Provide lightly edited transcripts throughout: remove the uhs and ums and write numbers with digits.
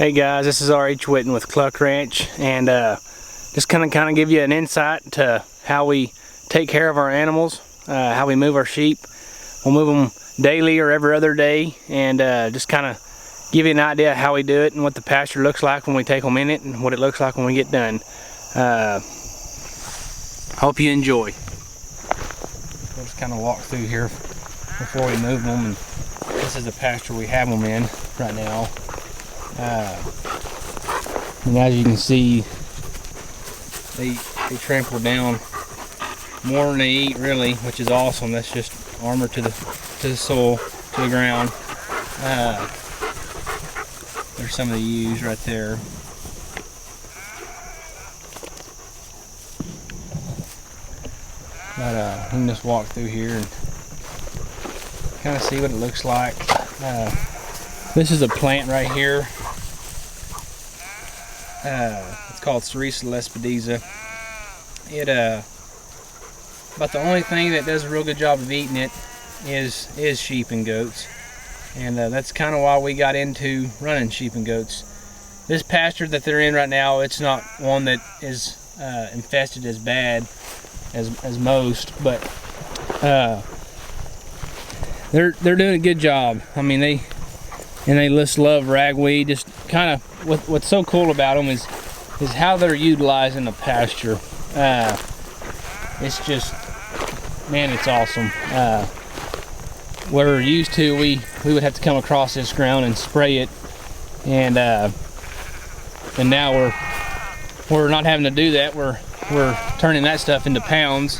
Hey guys, this is R.H. Witten with Cluck Ranch, and just kind of give you an insight to how we take care of our animals, how we move our sheep. We'll move them daily or every other day, and just kind of give you an idea how we do it and what the pasture looks like when we take them in it and what it looks like when we get done. Hope you enjoy. We'll just kind of walk through here before we move them, and this is the pasture we have them in right now. And as you can see, they trample down more than they eat, really, which is awesome. That's just armor to the soil, to the ground. There's some of the ewes right there. But we can just walk through here and kind of see what it looks like. This is a plant right here. It's called Cerisa lespedeza. But the only thing that does a real good job of eating it is sheep and goats, and that's kind of why we got into running sheep and goats. This pasture that they're in right now, it's not one that is infested as bad as most, but they're doing a good job. I mean, they just love ragweed. Just kind of what's so cool about them is how they're utilizing the pasture. It's just, man, it's awesome. We're used to, we would have to come across this ground and spray it, and now we're not having to do that. We're turning that stuff into pounds.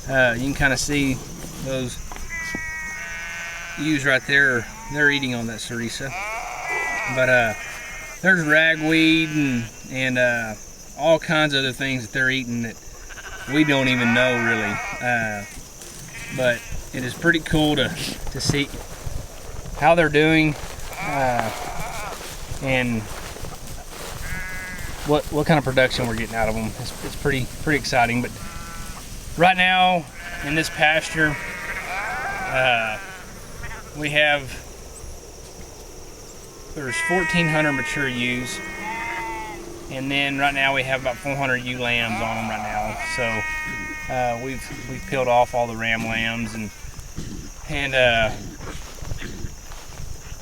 You can kind of see those ewes right there. They're eating on that Cerisa. But there's ragweed and all kinds of other things that they're eating that we don't even know, really. But it is pretty cool to see how they're doing, and what kind of production we're getting out of them. It's pretty exciting. But right now in this pasture, there's 1,400 mature ewes, and then right now we have about 400 ewe lambs on them right now. So we've peeled off all the ram lambs, and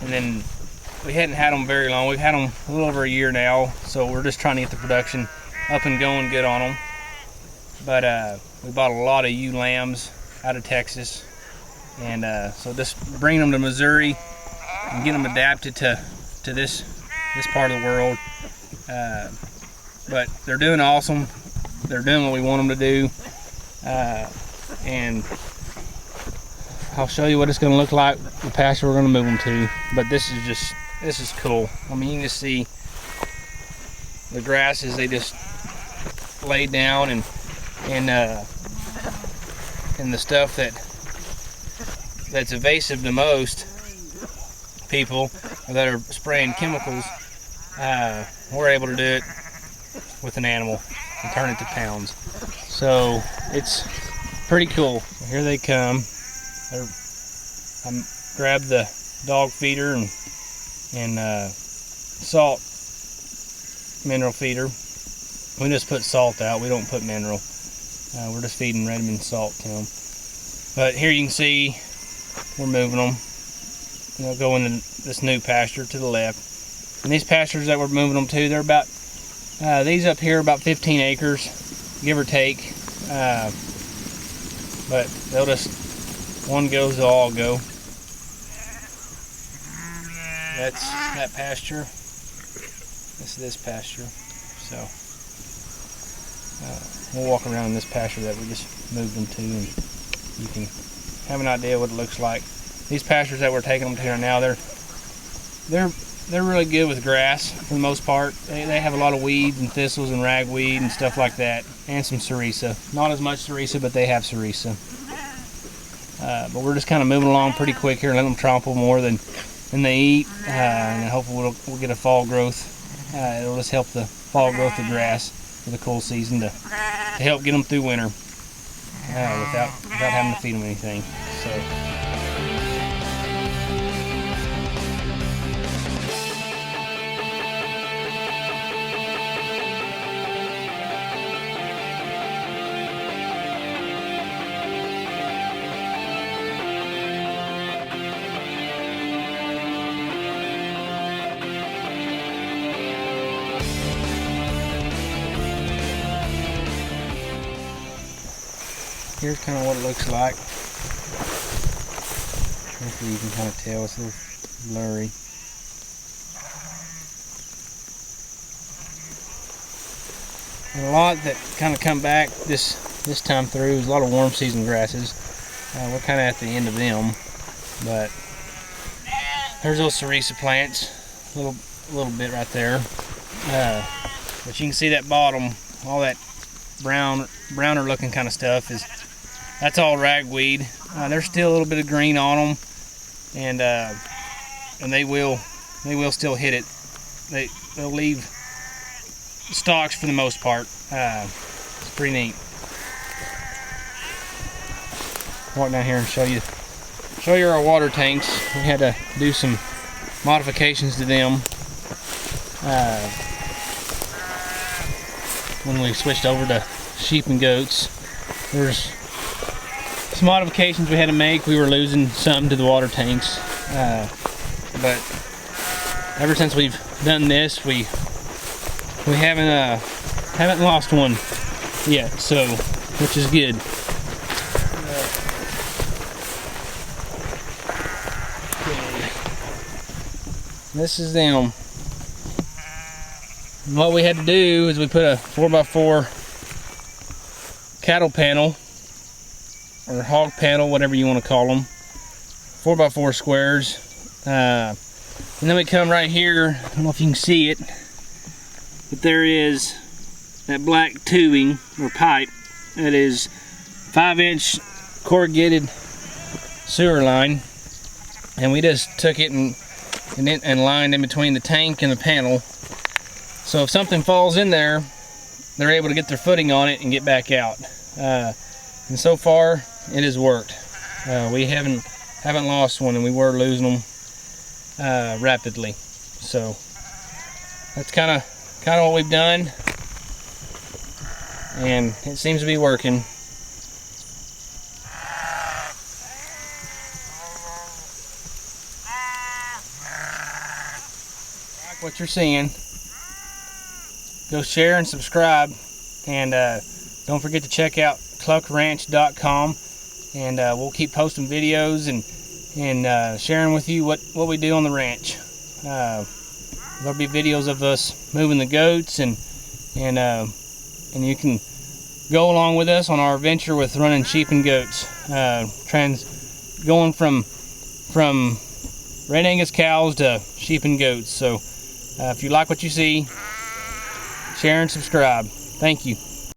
then we hadn't had them very long. We've had them a little over a year now, so we're just trying to get the production up and going good on them. But we bought a lot of ewe lambs out of Texas, and so just bringing them to Missouri and getting them adapted to this part of the world. But they're doing awesome. They're doing what we want them to do, and I'll show you what it's going to look like, the pasture we're going to move them to. But this is cool. I mean, you can just see the grasses they just laid down, and the stuff that's evasive to most people that are spraying chemicals. We're able to do it with an animal and turn it to pounds. So it's pretty cool. Here they come. I grabbed the dog feeder and salt mineral feeder. We just put salt out. We don't put mineral. We're just feeding Redmond salt to them. But here you can see we're moving them. They'll go in this new pasture to the left. And these pastures that we're moving them to, they're about, these up here are about 15 acres, give or take. But they'll just, one goes, they'll all go. That's that pasture. This is this pasture. So we'll walk around in this pasture that we just moved them to, and you can have an idea what it looks like. These pastures that we're taking them to right now, they're really good with grass for the most part. They have a lot of weeds and thistles and ragweed and stuff like that, and some Cerisa. Not as much Cerisa, but they have Cerisa. But we're just kind of moving along pretty quick here and letting them trample more than they eat, and hopefully we'll get a fall growth. It'll just help the fall growth of grass for the cool season to help get them through winter without having to feed them anything. So. here's kind of what it looks like. Hopefully you can kind of tell, it's a little blurry. And a lot that kind of come back this time through is a lot of warm season grasses. We're kind of at the end of them, but there's those cerisa plants, a little bit right there. But you can see that bottom, all that browner looking kind of stuff that's all ragweed. There's still a little bit of green on them, and they will still hit it. They'll leave stalks for the most part. It's pretty neat. Walk down here and show you our water tanks. We had to do some modifications to them when we switched over to sheep and goats. There's some modifications we had to make. We were losing something to the water tanks, but ever since we've done this, we haven't lost one yet, so which is good. This is them. And what we had to do is we put a 4x4 cattle panel or hog panel, whatever you want to call them, 4x4 squares, and then we come right here. I don't know if you can see it, but there is that black tubing or pipe that is 5-inch corrugated sewer line, and we just took it and lined in between the tank and the panel, so if something falls in there, they're able to get their footing on it and get back out. And so far it has worked. We haven't lost one, and we were losing them rapidly. So that's kind of what we've done, and it seems to be working. Like what you're seeing, go share and subscribe, and don't forget to check out cluckranch.com, and we'll keep posting videos and sharing with you what we do on the ranch. There'll be videos of us moving the goats, and you can go along with us on our adventure with running sheep and goats, going from Red Angus cows to sheep and goats. So if you like what you see, share and subscribe. Thank you.